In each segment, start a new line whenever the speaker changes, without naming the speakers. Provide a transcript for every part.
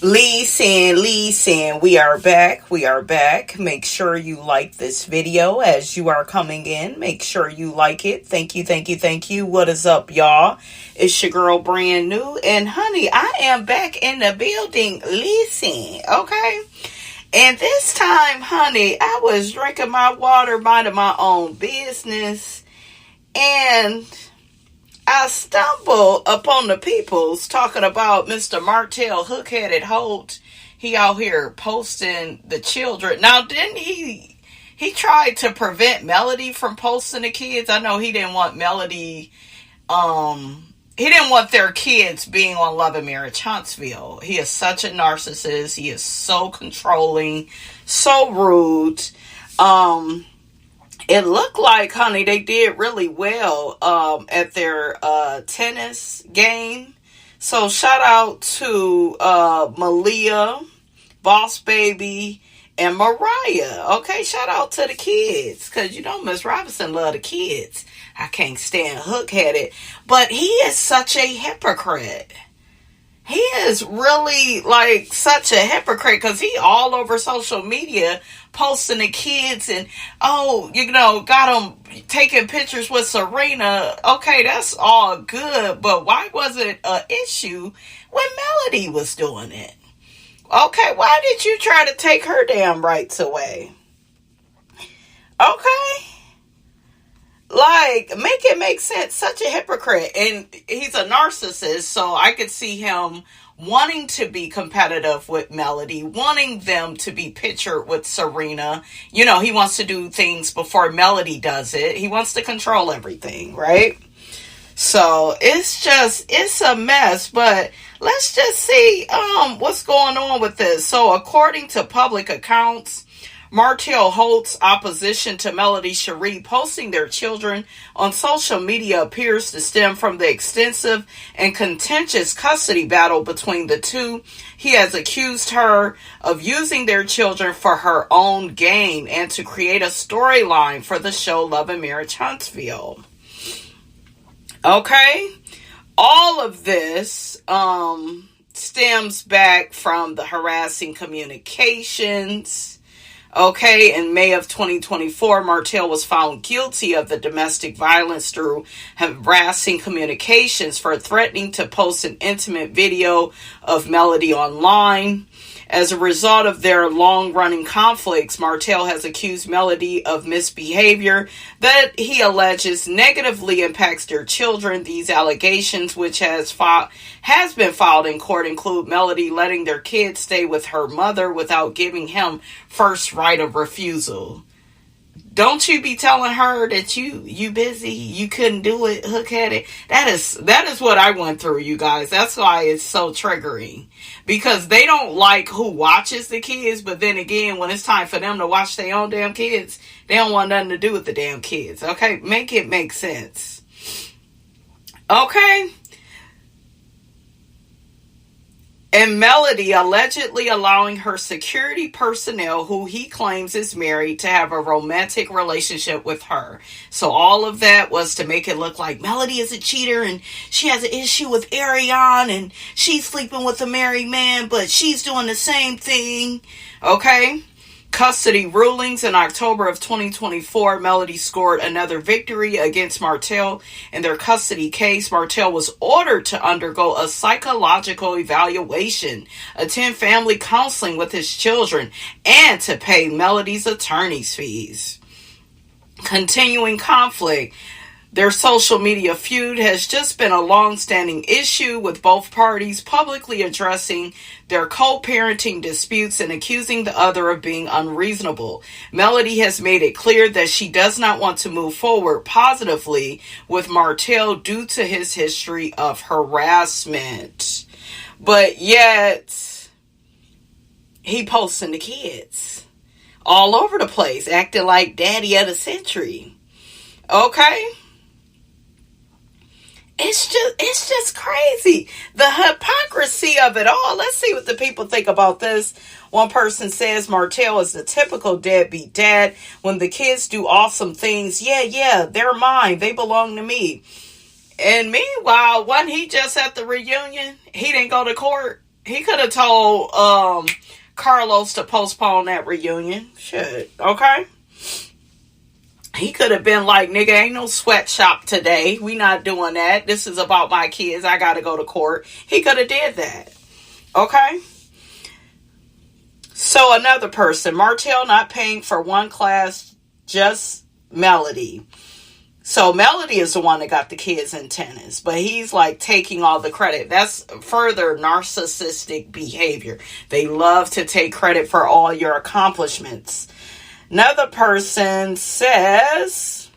Listen, we are back. Make sure you like this video as you are coming in. Make sure you like it. Thank you. What is up, y'all? It's your girl, Brand New. And honey, I am back in the building. Listen, okay? And this time, honey, I was drinking my water, minding my own business. And I stumbled upon the peoples talking about Mr. Martell, hook-headed Holt. He out here posting the children. Now, didn't he tried to prevent Melody from posting the kids? I know he didn't want Melody, he didn't want their kids being on Love and Marriage Huntsville. He is such a narcissist. He is so controlling, so rude. It looked like, honey, they did really well at their tennis game. So shout out to Malia, Boss Baby, and Mariah. Okay, shout out to the kids. Because, you know, Miss Robinson love the kids. I can't stand hook-headed. But he is such a hypocrite. He is really like such a hypocrite because he all over social media posting the kids and, got them taking pictures with Serena. Okay, that's all good, but why was it an issue when Melody was doing it? Okay, why did you try to take her damn rights away? Okay. Like, make it make sense. Such a hypocrite. And he's a narcissist, so I could see him wanting to be competitive with Melody, wanting them to be pictured with Serena. You know, he wants to do things before Melody does it. He wants to control everything, right? So, it's a mess, but let's just see what's going on with this. So, according to public accounts, Martell Holt's opposition to Melody Cherie posting their children on social media appears to stem from the extensive and contentious custody battle between the two. He has accused her of using their children for her own gain and to create a storyline for the show Love and Marriage Huntsville. Okay? All of this stems back from the harassing communications. Okay, in May of 2024, Martell was found guilty of the domestic violence through harassing communications for threatening to post an intimate video of Melody online. As a result of their long-running conflicts, Martell has accused Melody of misbehavior that he alleges negatively impacts their children. These allegations, which has been filed in court, include Melody letting their kids stay with her mother without giving him first right of refusal. Don't you be telling her that you busy, you couldn't do it, hook-headed. That is what I went through, you guys. That's why it's so triggering. Because they don't like who watches the kids, but then again, when it's time for them to watch their own damn kids, they don't want nothing to do with the damn kids. Okay? Make it make sense. Okay? And Melody allegedly allowing her security personnel, who he claims is married, to have a romantic relationship with her. So all of that was to make it look like Melody is a cheater and she has an issue with Ariane and she's sleeping with a married man, but she's doing the same thing. Okay? Custody rulings in October of 2024, Melody scored another victory against Martell in their custody case. Martell was ordered to undergo a psychological evaluation, attend family counseling with his children, and to pay Melody's attorney's fees. Continuing conflict. Their social media feud has just been a long-standing issue, with both parties publicly addressing their co-parenting disputes and accusing the other of being unreasonable. Melody has made it clear that she does not want to move forward positively with Martell due to his history of harassment. But yet, he posting the kids all over the place, acting like daddy of the century. Okay? It's just crazy. The hypocrisy of it all. Let's see what the people think about this. One person says Martell is the typical deadbeat dad. When the kids do awesome things, yeah, they're mine. They belong to me. And meanwhile, wasn't he just at the reunion? He didn't go to court. He could have told Carlos to postpone that reunion. Shit, okay? He could have been like, nigga, ain't no sweatshop today. We not doing that. This is about my kids. I gotta go to court. He could have did that. Okay? So another person, Martell not paying for one class, just Melody. So Melody is the one that got the kids in tennis, but he's like taking all the credit. That's further narcissistic behavior. They love to take credit for all your accomplishments. Another person says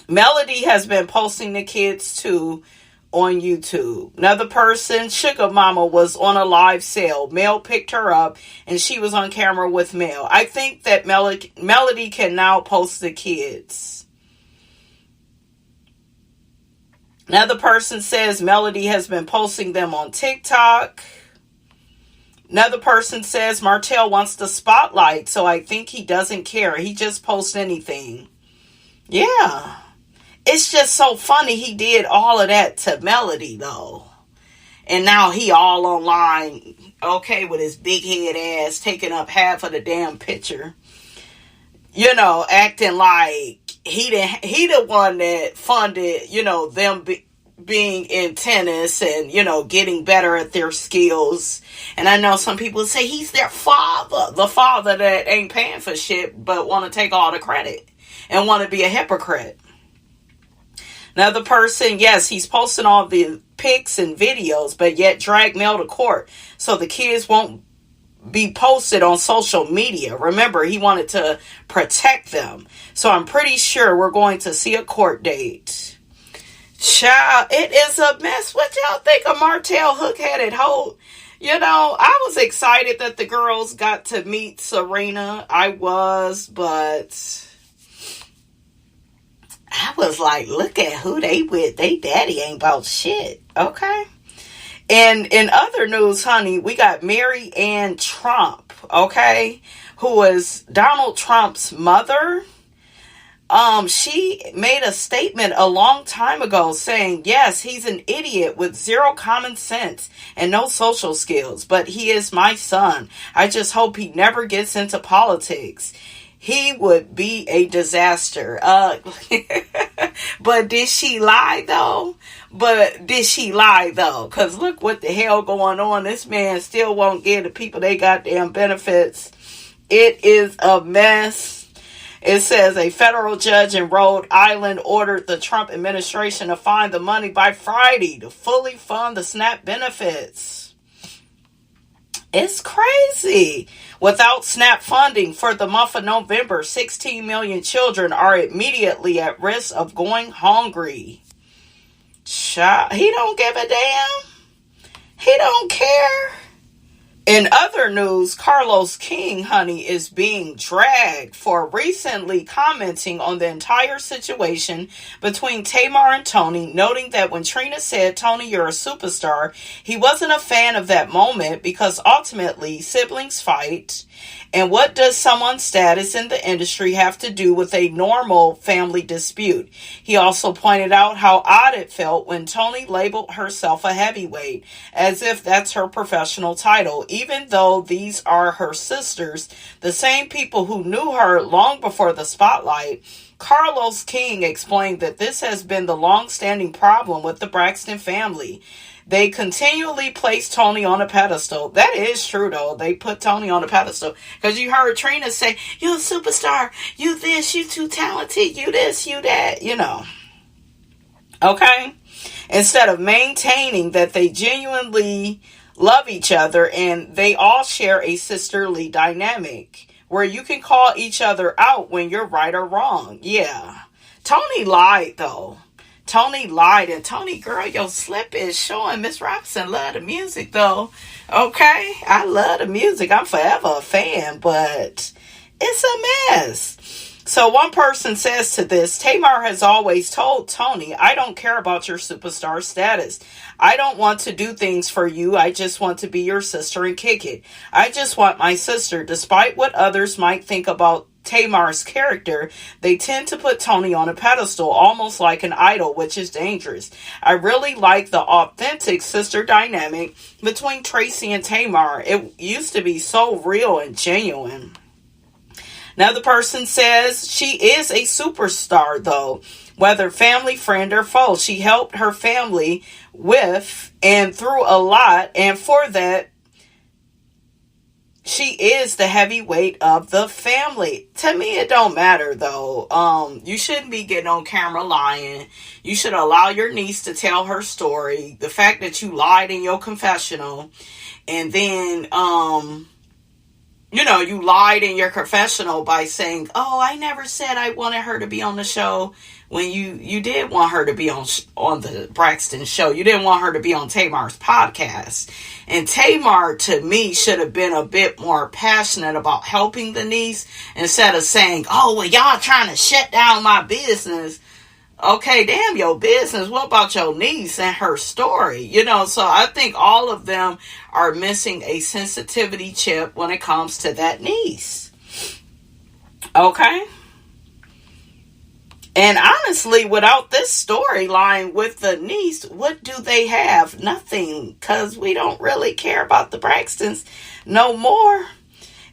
Melody has been posting the kids too on YouTube. Another person, Sugar Mama was on a live sale. Mel picked her up and she was on camera with Mel. I think that Melody can now post the kids. Another person says Melody has been posting them on TikTok. Another person says Martell wants the spotlight, so I think he doesn't care. He just posts anything. Yeah. It's just so funny he did all of that to Melody, though. And now he all online, okay, with his big head ass taking up half of the damn picture. You know, acting like he the one that funded, you know, them being in tennis and, you know, getting better at their skills. And I know some people say he's their father, the father that ain't paying for shit but want to take all the credit and want to be a hypocrite. Another person, yes, he's posting all the pics and videos, but yet drag Mel to court so the kids won't be posted on social media. Remember, he wanted to protect them. So I'm pretty sure we're going to see a court date. Child, it is a mess. What y'all think of Martell hook-headed hoe? You know, I was excited that the girls got to meet Serena. I was, but I was like, look at who they with. They daddy ain't about shit. Okay? And in other news, honey, we got Mary Ann Trump, okay, who is Donald Trump's mother. She made a statement a long time ago saying, yes, he's an idiot with zero common sense and no social skills, but he is my son. I just hope he never gets into politics. He would be a disaster. But did she lie though? Because look what the hell going on. This man still won't give the people they goddamn benefits. It is a mess. It says a federal judge in Rhode Island ordered the Trump administration to find the money by Friday to fully fund the SNAP benefits. It's crazy. Without SNAP funding for the month of November, 16 million children are immediately at risk of going hungry. He don't give a damn. He don't care. In other news, Carlos King, honey, is being dragged for recently commenting on the entire situation between Tamar and Tony, noting that when Trina said, Tony, you're a superstar, he wasn't a fan of that moment because ultimately siblings fight. And what does someone's status in the industry have to do with a normal family dispute? He also pointed out how odd it felt when Tony labeled herself a heavyweight, as if that's her professional title, even though these are her sisters, the same people who knew her long before the spotlight. Carlos King explained that this has been the long-standing problem with the Braxton family. They continually place Tony on a pedestal. That is true, though. They put Tony on a pedestal. Because you heard Trina say, you're a superstar. You this, you too talented. You this, you that. You know. Okay? Instead of maintaining that they genuinely love each other and they all share a sisterly dynamic where you can call each other out when you're right or wrong. Yeah. Tony lied, though. Tony lied, and Tony, girl, your slip is showing. Miss Robinson love the music, though. Okay? I love the music. I'm forever a fan, but it's a mess. So one person says to this, Tamar has always told Tony, I don't care about your superstar status. I don't want to do things for you. I just want to be your sister and kick it. I just want my sister, despite what others might think about Tamar's character, they tend to put Tony on a pedestal, almost like an idol, which is dangerous. I really like the authentic sister dynamic between Tracy and Tamar. It used to be so real and genuine. Another person says she is a superstar, though. Whether family, friend, or foe, she helped her family with and through a lot, and for that, she is the heavyweight of the family. To me, it don't matter, though. You shouldn't be getting on camera lying. You should allow your niece to tell her story. The fact that you lied in your confessional, and then, you lied in your confessional by saying, "Oh, I never said I wanted her to be on the show," when you did want her to be on the Braxton show. You didn't want her to be on Tamar's podcast. And Tamar, to me, should have been a bit more passionate about helping the niece instead of saying, "Oh, well, y'all trying to shut down my business." Okay, damn your business. What about your niece and her story? So I think all of them are missing a sensitivity chip when it comes to that niece. Okay? And honestly, without this storyline with the niece, what do they have? Nothing. Because we don't really care about the Braxtons no more.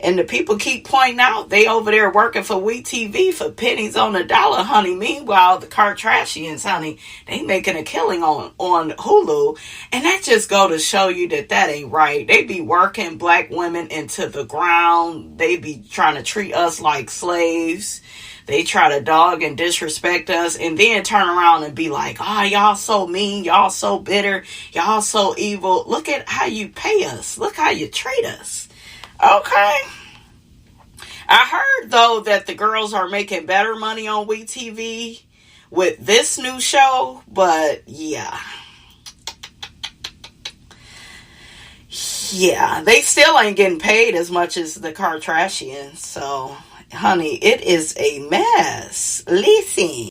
And the people keep pointing out they over there working for WeTV for pennies on the dollar, honey. Meanwhile, the Kardashians, honey, they making a killing on Hulu. And that just go to show you that ain't right. They be working black women into the ground. They be trying to treat us like slaves. They try to dog and disrespect us and then turn around and be like, "Oh, y'all so mean. Y'all so bitter. Y'all so evil. Look at how you pay us. Look how you treat us." Okay. I heard, though, that the girls are making better money on WeTV with this new show, but yeah. Yeah, they still ain't getting paid as much as the Kardashians, so, honey, it is a mess. Listen.